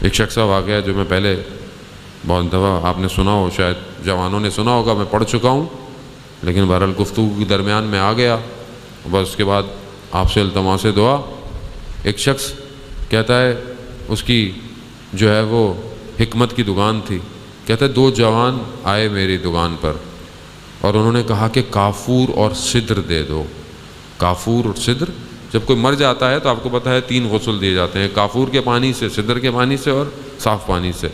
ایک شخص کا واقعہ ہے جو میں پہلے بہت دفعہ آپ نے سنا ہو، شاید جوانوں نے سنا ہوگا، میں پڑھ چکا ہوں، لیکن بہرحال گفتگو کے درمیان میں آ گیا، بس اس کے بعد آپ سے التماس دعا۔ ایک شخص کہتا ہے، اس کی جو ہے وہ حکمت کی دکان تھی، کہتا ہے 2 جوان آئے میری دکان پر اور انہوں نے کہا کہ کافور اور سدر دے دو۔ کافور اور سدر، جب کوئی مر جاتا ہے تو آپ کو پتہ ہے 3 غسل دیے جاتے ہیں، کافور کے پانی سے، سدر کے پانی سے اور صاف پانی سے۔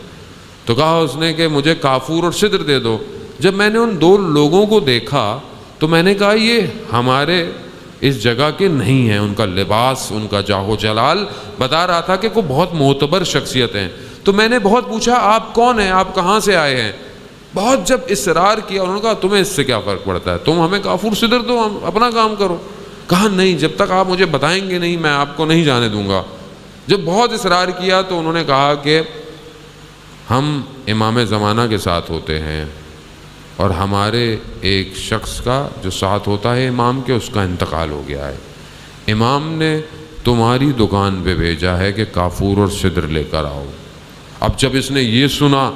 تو کہا اس نے کہ مجھے کافور اور سدر دے دو۔ جب میں نے ان 2 لوگوں کو دیکھا تو میں نے کہا یہ ہمارے اس جگہ کے نہیں ہیں، ان کا لباس، ان کا جاہ و جلال بتا رہا تھا کہ وہ بہت معتبر شخصیت ہیں۔ تو میں نے بہت پوچھا آپ کون ہیں، آپ کہاں سے آئے ہیں؟ بہت جب اصرار کیا، انہوں نے کہا تمہیں اس سے کیا فرق پڑتا ہے، تم ہمیں کافور سدر دو، ہم اپنا کام کرو۔ کہا نہیں، جب تک آپ مجھے بتائیں گے نہیں میں آپ کو نہیں جانے دوں گا۔ جب بہت اصرار کیا تو انہوں نے کہا کہ ہم امام زمانہ کے ساتھ ہوتے ہیں اور ہمارے ایک شخص کا جو ساتھ ہوتا ہے امام کے، اس کا انتقال ہو گیا ہے، امام نے تمہاری دکان پہ بھیجا ہے کہ کافور اور سدر لے کر آؤ۔ اب جب اس نے یہ سنا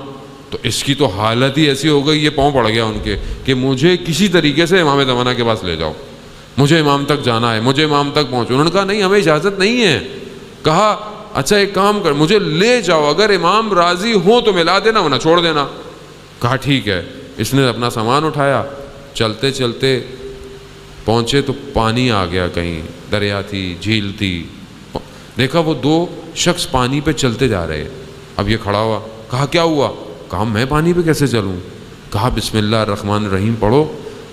تو اس کی تو حالت ہی ایسی ہو گئی، یہ پاؤں پڑ گیا ان کے کہ مجھے کسی طریقے سے امام زمانہ کے پاس لے جاؤ، مجھے امام تک جانا ہے، مجھے امام تک پہنچو۔ انہوں نے کہا نہیں، ہمیں اجازت نہیں ہے۔ کہا اچھا ایک کام کر، مجھے لے جاؤ، اگر امام راضی ہوں تو ملا دینا ورنہ چھوڑ دینا۔ کہا ٹھیک ہے۔ اس نے اپنا سامان اٹھایا، چلتے چلتے پہنچے تو پانی آ گیا، کہیں دریا تھی، جھیل تھی، دیکھا وہ 2 شخص پانی پہ چلتے جا رہے۔ اب یہ کھڑا ہوا، کہا کیا ہوا؟ کہا میں پانی پہ کیسے چلوں؟ کہا بسم اللہ الرحمن الرحیم پڑھو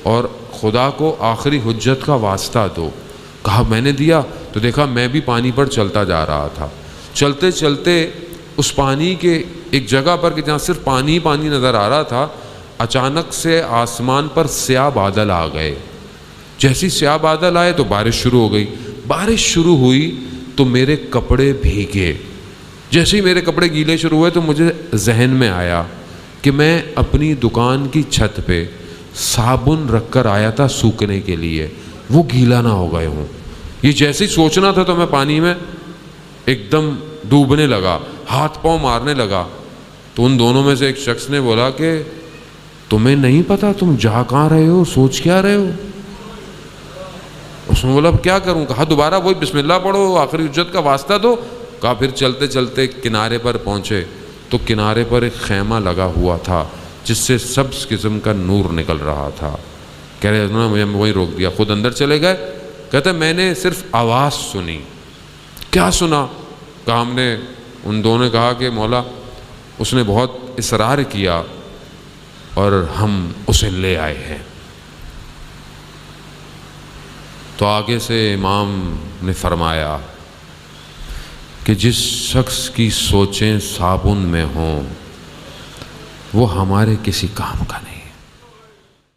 اور خدا کو آخری حجت کا واسطہ دو۔ کہا میں نے دیا، تو دیکھا میں بھی پانی پر چلتا جا رہا تھا۔ چلتے چلتے اس پانی کے ایک جگہ پر کہ جہاں صرف پانی ہی پانی نظر آ رہا تھا، اچانک سے آسمان پر سیاہ بادل آ گئے۔ جیسی سیاہ بادل آئے تو بارش شروع ہو گئی۔ بارش شروع ہوئی تو میرے کپڑے بھیگے۔ جیسے ہی میرے کپڑے گیلے شروع ہوئے تو مجھے ذہن میں آیا کہ میں اپنی دکان کی چھت پہ صابن رکھ کر آیا تھا سوکھنے کے لیے، وہ گیلا نہ ہو گئے ہوں۔ یہ جیسے ہی سوچنا تھا تو میں پانی میں ایک دم ڈوبنے لگا، ہاتھ پاؤں مارنے لگا۔ تو ان دونوں میں سے ایک شخص نے بولا کہ تمہیں نہیں پتا تم جا کہاں رہے ہو، سوچ کیا رہے ہو؟ اس نے بولا کیا کروں؟ کہا دوبارہ وہی بسم اللہ پڑھو، آخری حجت کا واسطہ دو۔ کہا پھر چلتے چلتے کنارے پر پہنچے تو کنارے پر ایک خیمہ لگا ہوا تھا جس سے سبز قسم کا نور نکل رہا تھا۔ کہہ رہے انہوں نے مجھے وہی روک دیا، خود اندر چلے گئے۔ کہتے میں نے صرف آواز سنی۔ کیا سنا؟ کہا ہم نے، ان دونوں نے کہا کہ مولا اس نے بہت اصرار کیا اور ہم اسے لے آئے ہیں۔ تو آگے سے امام نے فرمایا کہ جس شخص کی سوچیں صابن میں ہوں وہ ہمارے کسی کام کا نہیں۔